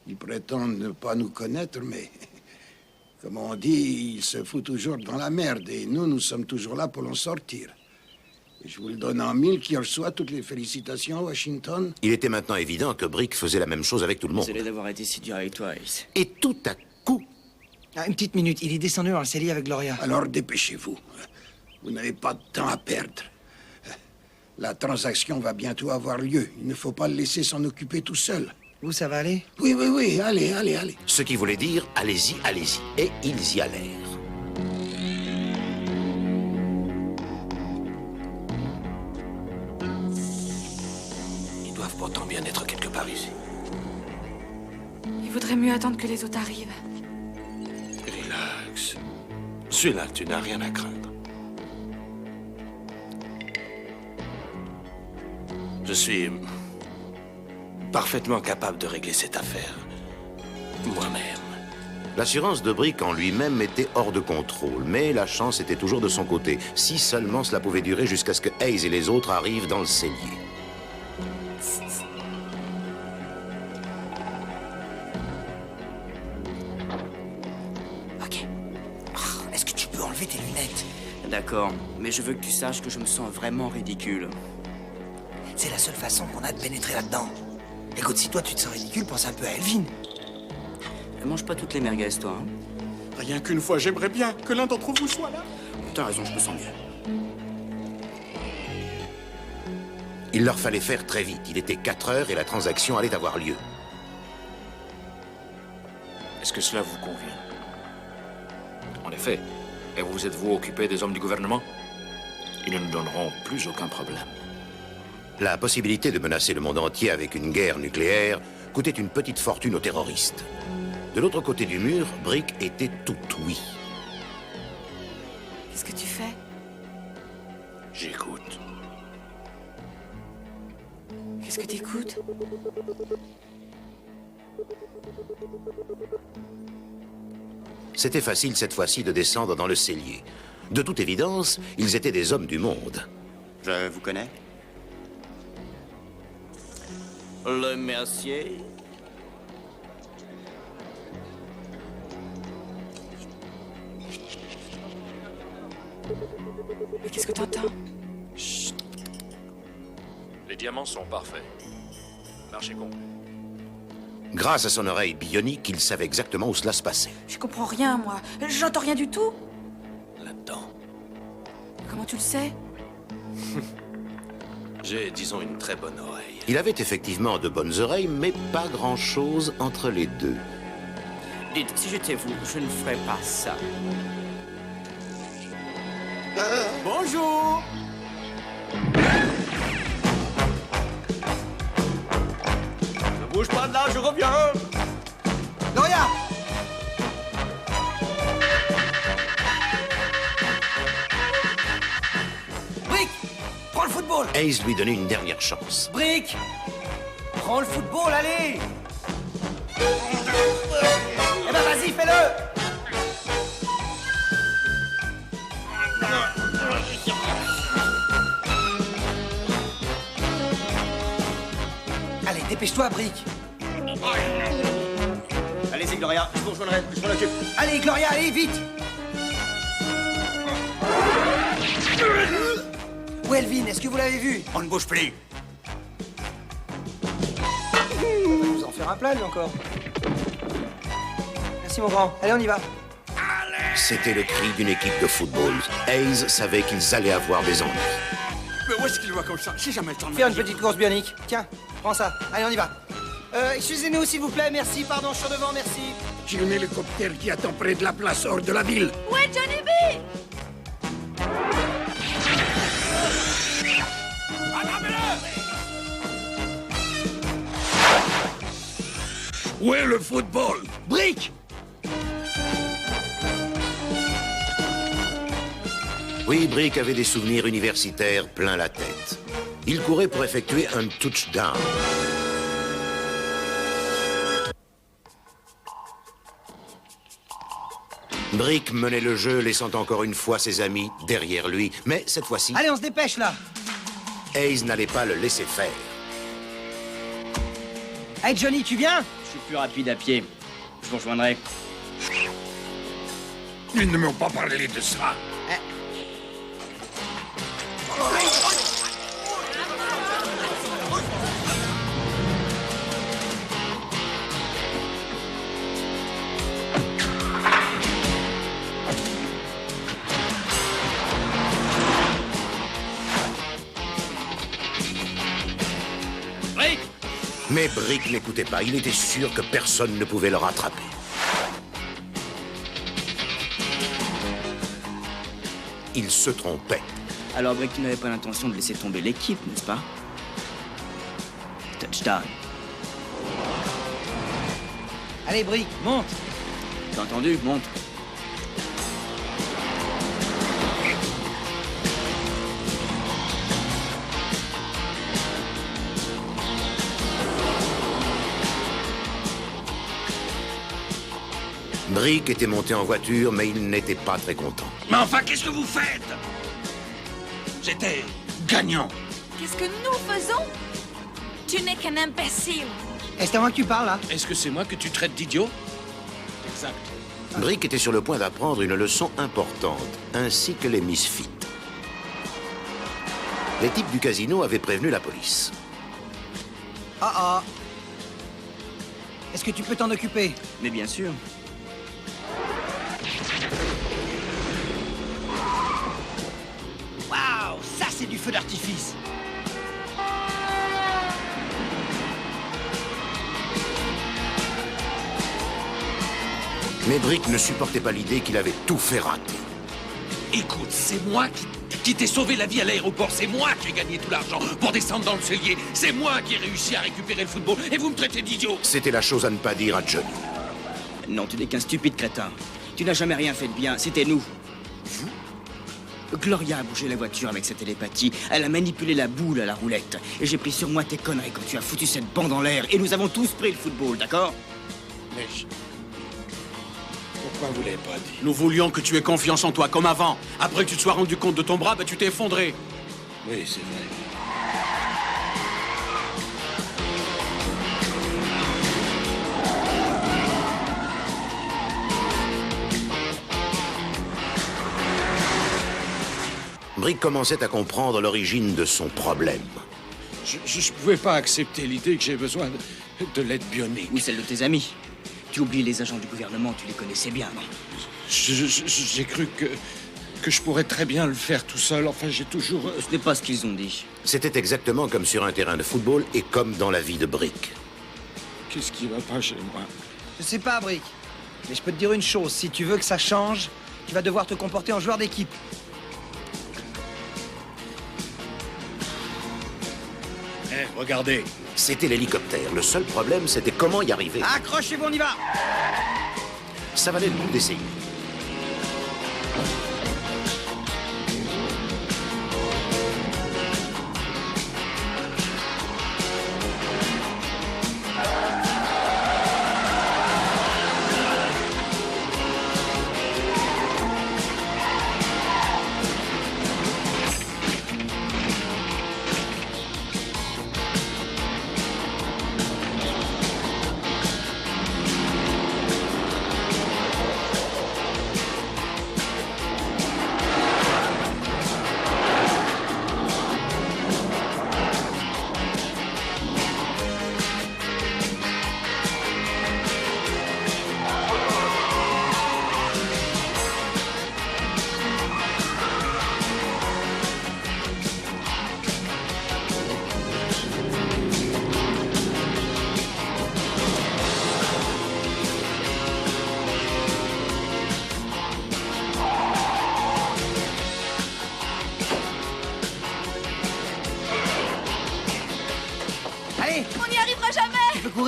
Speaker 18: Il prétend ne pas nous connaître, mais... Comme on dit, il se fout toujours dans la merde, et nous sommes toujours là pour l'en sortir. Et je vous le donne en mille qui reçoit toutes les félicitations à Washington.
Speaker 1: Il était maintenant évident que Brick faisait la même chose avec tout le monde.
Speaker 8: Désolé d'avoir été si dur avec toi, Ace.
Speaker 1: Et tout à coup...
Speaker 6: Ah, une petite minute. Il est descendu dans le cellier avec Gloria.
Speaker 18: Alors dépêchez-vous. Vous n'avez pas de temps à perdre. La transaction va bientôt avoir lieu. Il ne faut pas le laisser s'en occuper tout seul.
Speaker 6: Vous, ça va aller?
Speaker 18: Oui, oui, oui. Allez, allez, allez.
Speaker 1: Ce qui voulait dire, allez-y, allez-y. Et ils y allèrent.
Speaker 3: Ils doivent pourtant bien être quelque part ici.
Speaker 10: Il vaudrait mieux attendre que les autres arrivent.
Speaker 3: Relax. Celui-là, tu n'as rien à craindre. Je suis parfaitement capable de régler cette affaire moi-même.
Speaker 1: L'assurance de Brick en lui-même était hors de contrôle, mais la chance était toujours de son côté. Si seulement cela pouvait durer jusqu'à ce que Hayes et les autres arrivent dans le cellier.
Speaker 6: Ok. Oh, est-ce que tu peux enlever tes lunettes?
Speaker 8: D'accord, mais je veux que tu saches que je me sens vraiment ridicule.
Speaker 6: C'est la seule façon qu'on a de pénétrer là-dedans. Écoute, si toi tu te sens ridicule, pense un peu à Elvin.
Speaker 8: Mange pas toutes les merguez, toi, hein.
Speaker 7: Rien qu'une fois, j'aimerais bien que l'un d'entre vous soit là.
Speaker 8: T'as raison, je me sens mieux.
Speaker 1: Il leur fallait faire très vite. Il était 4 heures et la transaction allait avoir lieu.
Speaker 15: Est-ce que cela vous convient? En effet. Et vous êtes-vous occupé des hommes du gouvernement? Ils ne nous donneront plus aucun problème.
Speaker 1: La possibilité de menacer le monde entier avec une guerre nucléaire coûtait une petite fortune aux terroristes. De l'autre côté du mur, Brick était tout oui.
Speaker 10: Qu'est-ce que tu fais?
Speaker 3: J'écoute.
Speaker 10: Qu'est-ce que t'écoutes?
Speaker 1: C'était facile cette fois-ci de descendre dans le cellier. De toute évidence, ils étaient des hommes du monde.
Speaker 17: Je vous connais?
Speaker 8: Le Mercier.
Speaker 10: Mais qu'est-ce que t'entends?
Speaker 15: Chut. Les diamants sont parfaits. Marché complet.
Speaker 1: Grâce à son oreille bionique, il savait exactement où cela se passait.
Speaker 10: Je comprends rien, moi. J'entends rien du tout.
Speaker 3: Là-dedans.
Speaker 10: Comment tu le sais?
Speaker 3: J'ai, disons, une très bonne oreille.
Speaker 1: Il avait effectivement de bonnes oreilles, mais pas grand-chose entre les deux.
Speaker 8: Dites, si j'étais vous, je ne ferais pas ça.
Speaker 6: Bonjour!
Speaker 8: Ne bouge pas de là, je reviens!
Speaker 6: Gloria! Brick! Prends le football!
Speaker 1: Hayes lui donnait une dernière chance.
Speaker 6: Brick! Prends le football, allez! Eh ben vas-y, fais-le! Allez, dépêche-toi, Brick!
Speaker 8: Allez-y, Gloria, je vous rejoindrai, je m'en occupe.
Speaker 6: Allez, Gloria, allez, vite! Où est Elvin? Est-ce que vous l'avez vu?
Speaker 17: On ne bouge plus.
Speaker 6: On va nous en faire un plat, lui, encore. Merci, mon grand. Allez, on y va.
Speaker 1: C'était le cri d'une équipe de football. Hayes savait qu'ils allaient avoir des ennuis.
Speaker 17: Mais où est-ce qu'il va comme ça? J'ai jamais le temps de
Speaker 6: Faire une petite course bionique. Tiens, prends ça. Allez, on y va. Excusez-nous, s'il vous plaît. Merci, pardon, je suis devant, merci.
Speaker 18: J'ai un hélicoptère qui attend près de la place hors de la ville.
Speaker 4: Où est Johnny B?
Speaker 18: Où est le football?
Speaker 6: Brick!
Speaker 1: Oui, Brick avait des souvenirs universitaires plein la tête. Il courait pour effectuer un touchdown. Brick menait le jeu, laissant encore une fois ses amis derrière lui. Mais cette fois-ci...
Speaker 6: Allez, on se dépêche, là.
Speaker 1: Hayes n'allait pas le laisser faire.
Speaker 6: Hey, Johnny, tu viens?
Speaker 8: Je suis plus rapide à pied. Je vous rejoindrai.
Speaker 18: Ils ne m'ont pas parlé de ça.
Speaker 1: Mais Brick n'écoutait pas. Il était sûr que personne ne pouvait le rattraper. Il se trompait.
Speaker 8: Alors, Brick, tu n'avais pas l'intention de laisser tomber l'équipe, n'est-ce pas? Touchdown.
Speaker 6: Allez, Brick, monte.
Speaker 8: T'as entendu? Monte.
Speaker 1: Brick était monté en voiture, mais il n'était pas très content.
Speaker 18: Mais enfin, qu'est-ce que vous faites? J'étais gagnant.
Speaker 4: Qu'est-ce que nous faisons? Tu n'es qu'un imbécile.
Speaker 6: Est-ce à moi que tu parles, là?
Speaker 7: Est-ce que c'est moi que tu traites d'idiot? Exact.
Speaker 1: Brick était sur le point d'apprendre une leçon importante, ainsi que les misfits. Les types du casino avaient prévenu la police.
Speaker 6: Ah. Est-ce que tu peux t'en occuper?
Speaker 8: Mais bien sûr.
Speaker 6: Waouh, ça c'est du feu d'artifice.
Speaker 1: Mais Brick ne supportait pas l'idée qu'il avait tout fait rater.
Speaker 3: Écoute, c'est moi qui t'ai sauvé la vie à l'aéroport. C'est moi qui ai gagné tout l'argent pour descendre dans le cellier. C'est moi qui ai réussi à récupérer le football. Et vous me traitez d'idiot.
Speaker 1: C'était la chose à ne pas dire à Johnny.
Speaker 8: Non, tu n'es qu'un stupide crétin. Tu n'as jamais rien fait de bien, c'était nous. Vous? Gloria a bougé la voiture avec sa télépathie. Elle a manipulé la boule à la roulette. Et j'ai pris sur moi tes conneries quand tu as foutu cette bande en l'air. Et nous avons tous pris le football, d'accord?
Speaker 7: Mais pourquoi vous l'avez pas dit? Nous voulions que tu aies confiance en toi, comme avant. Après que tu te sois rendu compte de ton bras, tu t'es effondré.
Speaker 18: Oui, c'est vrai.
Speaker 1: Brick commençait à comprendre l'origine de son problème.
Speaker 18: Je pouvais pas accepter l'idée que j'ai besoin de l'aide bionique.
Speaker 8: Ou celle de tes amis. Tu oublies les agents du gouvernement, tu les connaissais bien, non?
Speaker 18: J'ai cru que je pourrais très bien le faire tout seul. Enfin, j'ai toujours...
Speaker 8: Ce n'est pas ce qu'ils ont dit.
Speaker 1: C'était exactement comme sur un terrain de football et comme dans la vie de Brick.
Speaker 18: Qu'est-ce qui va pas chez moi?
Speaker 6: Je sais pas, Brick. Mais je peux te dire une chose. Si tu veux que ça change, tu vas devoir te comporter en joueur d'équipe.
Speaker 7: Regardez.
Speaker 1: C'était l'hélicoptère. Le seul problème, c'était comment y arriver.
Speaker 6: Accrochez-vous, on y va.
Speaker 1: Ça valait le coup d'essayer.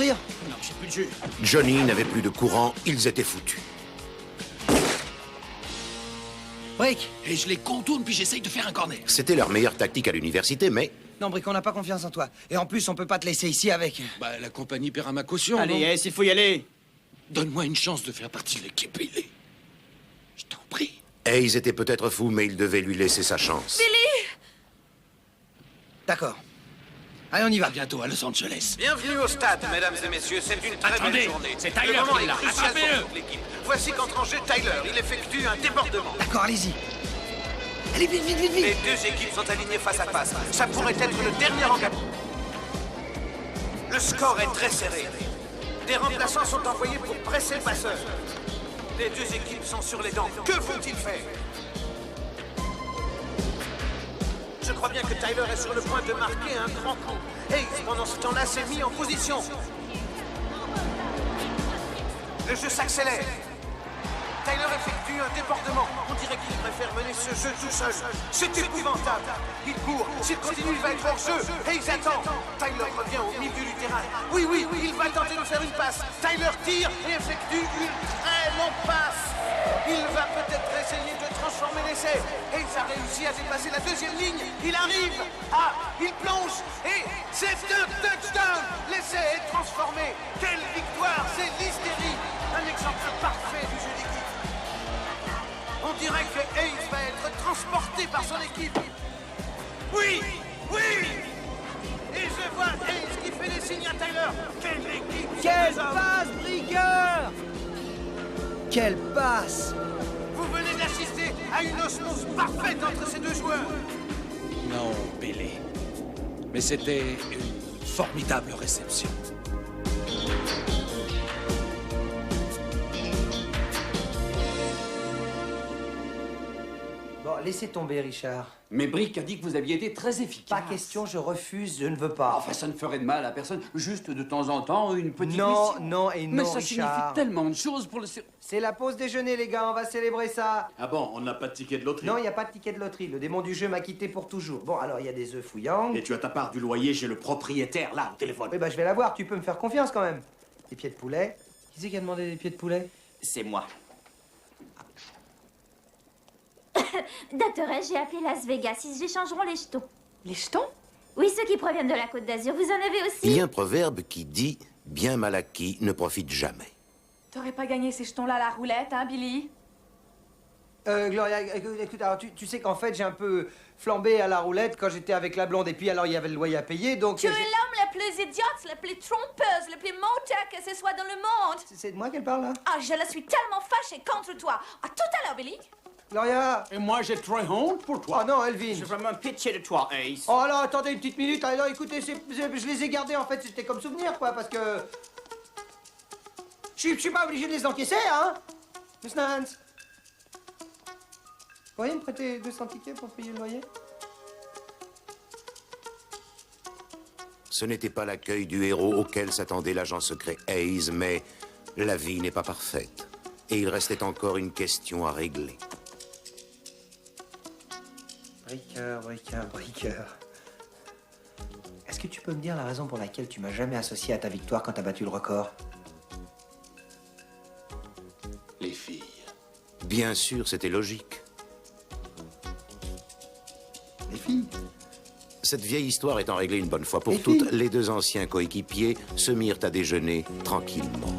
Speaker 6: mourir?
Speaker 7: Non, j'ai plus de jus.
Speaker 1: Johnny n'avait plus de courant, ils étaient foutus.
Speaker 6: Brick!
Speaker 3: Et je les contourne puis j'essaye de faire un corner.
Speaker 1: C'était leur meilleure tactique à l'université, mais
Speaker 6: Non, Brick, on n'a pas confiance en toi. Et en plus, on peut pas te laisser ici avec.
Speaker 3: Bah, la compagnie paiera ma caution.
Speaker 8: Allez,
Speaker 3: non
Speaker 8: Ace, il faut y aller.
Speaker 3: Donne-moi une chance de faire partie de l'équipe, Billy. Je t'en prie.
Speaker 1: Hayes était peut-être fou, mais il devait lui laisser sa chance.
Speaker 4: Billy!
Speaker 6: D'accord. Allez, on y va.
Speaker 3: À bientôt à Los Angeles.
Speaker 9: Bienvenue au stade, mesdames et messieurs. C'est une très
Speaker 3: Attendez,
Speaker 9: belle journée.
Speaker 3: c'est Tyler
Speaker 9: Le moment
Speaker 3: qui est
Speaker 9: est
Speaker 3: là.
Speaker 9: crucial pour
Speaker 3: Attrapez-le.
Speaker 9: toute l'équipe. Voici qu'entre en jeu Tyler. Il effectue un débordement.
Speaker 6: D'accord, allez-y. Allez, vite, vite, vite,
Speaker 9: Les
Speaker 6: vite.
Speaker 9: deux équipes sont alignées face à face. Ça pourrait être le dernier engagement. Le score est très serré. Des remplaçants sont envoyés pour presser le passeur. Les deux équipes sont sur les dents. Que faut-il faire? Je crois bien que Tyler est sur le point de marquer un grand coup. Hayes, pendant ce temps-là, s'est mis en position. Le jeu s'accélère. Tyler effectue un débordement. On dirait qu'il préfère mener ce jeu tout seul. C'est épouvantable. Il court. S'il continue, il va être hors jeu. Hayes attend. Tyler revient au milieu du terrain. Oui, oui, il va tenter de faire une passe. Tyler tire et effectue une très longue passe. Il va peut-être essayer de transformer l'essai. Hayes a réussi à dépasser la deuxième ligne. Il arrive. Ah, il plonge. Et c'est un touchdown. L'essai est transformé. Quelle victoire. C'est l'hystérie. Un exemple parfait du jeu d'équipe. On dirait que Hayes va être transporté par son équipe. Oui, oui. Et je vois Hayes qui fait des signes à Tyler. Quelle équipe.
Speaker 6: Quelle passe, Bricker! Quelle passe!
Speaker 9: Vous venez d'assister à une osmose parfaite entre ces deux joueurs.
Speaker 3: Non, Billy. Mais c'était une formidable réception.
Speaker 6: Bon, laissez tomber, Richard.
Speaker 13: Mais Brick a dit que vous aviez été très efficace.
Speaker 6: Pas question, je refuse, je ne veux pas.
Speaker 13: Enfin, ça ne ferait de mal à personne. Juste de temps en temps, une petite
Speaker 6: Non,
Speaker 13: mission.
Speaker 6: non et non,
Speaker 13: Mais ça
Speaker 6: Richard.
Speaker 13: signifie tellement de choses pour le...
Speaker 6: C'est la pause déjeuner, les gars, on va célébrer ça.
Speaker 7: Ah bon, on n'a pas de ticket de loterie?
Speaker 6: Non, il n'y a pas de ticket de loterie. Le démon du jeu m'a quitté pour toujours. Bon, alors, il y a des œufs fouillants.
Speaker 7: Et tu as ta part du loyer, j'ai le propriétaire là, au téléphone.
Speaker 6: Oui, bah, je vais la voir, tu peux me faire confiance quand même. Des pieds de poulet. Qui c'est qui a demandé des pieds de poulet?
Speaker 8: C'est moi.
Speaker 19: Docteur, j'ai appelé Las Vegas. Ils échangeront les jetons.
Speaker 10: Les jetons?
Speaker 19: Oui, ceux qui proviennent de la Côte d'Azur. Vous en avez aussi?
Speaker 1: il y a un proverbe qui dit « bien mal acquis ne profite jamais
Speaker 10: T'aurais pas gagné ces jetons-là à la roulette, hein, Billy?
Speaker 6: Gloria, écoute, alors tu sais qu'en fait, j'ai un peu flambé à la roulette quand j'étais avec la blonde. Et puis, alors, il y avait le loyer à payer, donc...
Speaker 4: Tu es l'homme le plus idiote, le plus trompeuse, le plus menteur que ce soit dans le monde.
Speaker 6: C'est de moi qu'elle parle, là?
Speaker 4: Ah, je la suis tellement fâchée contre toi. À tout à l'heure, Billy.
Speaker 6: Gloria!
Speaker 7: Et moi, j'ai très honte pour toi.
Speaker 6: Oh non, Elvin!
Speaker 8: J'ai vraiment pitié de toi, Ace.
Speaker 6: Oh alors, attendez une petite minute. Alors, écoutez, je les ai gardés, en fait, c'était comme souvenir, quoi, parce que... Je suis pas obligé de les encaisser, hein? Miss Nance. Vous pourriez me prêter 200 tickets pour payer le loyer? »
Speaker 1: Ce n'était pas l'accueil du héros auquel s'attendait l'agent secret Hayes, mais la vie n'est pas parfaite. Et il restait encore une question à régler.
Speaker 6: Bricker. Est-ce que tu peux me dire la raison pour laquelle tu m'as jamais associé à ta victoire quand t'as battu le record?
Speaker 3: Les filles.
Speaker 1: Bien sûr, c'était logique.
Speaker 6: Les filles?
Speaker 1: Cette vieille histoire étant réglée une bonne fois pour
Speaker 6: Les
Speaker 1: toutes,
Speaker 6: filles
Speaker 1: les deux anciens coéquipiers se mirent à déjeuner tranquillement.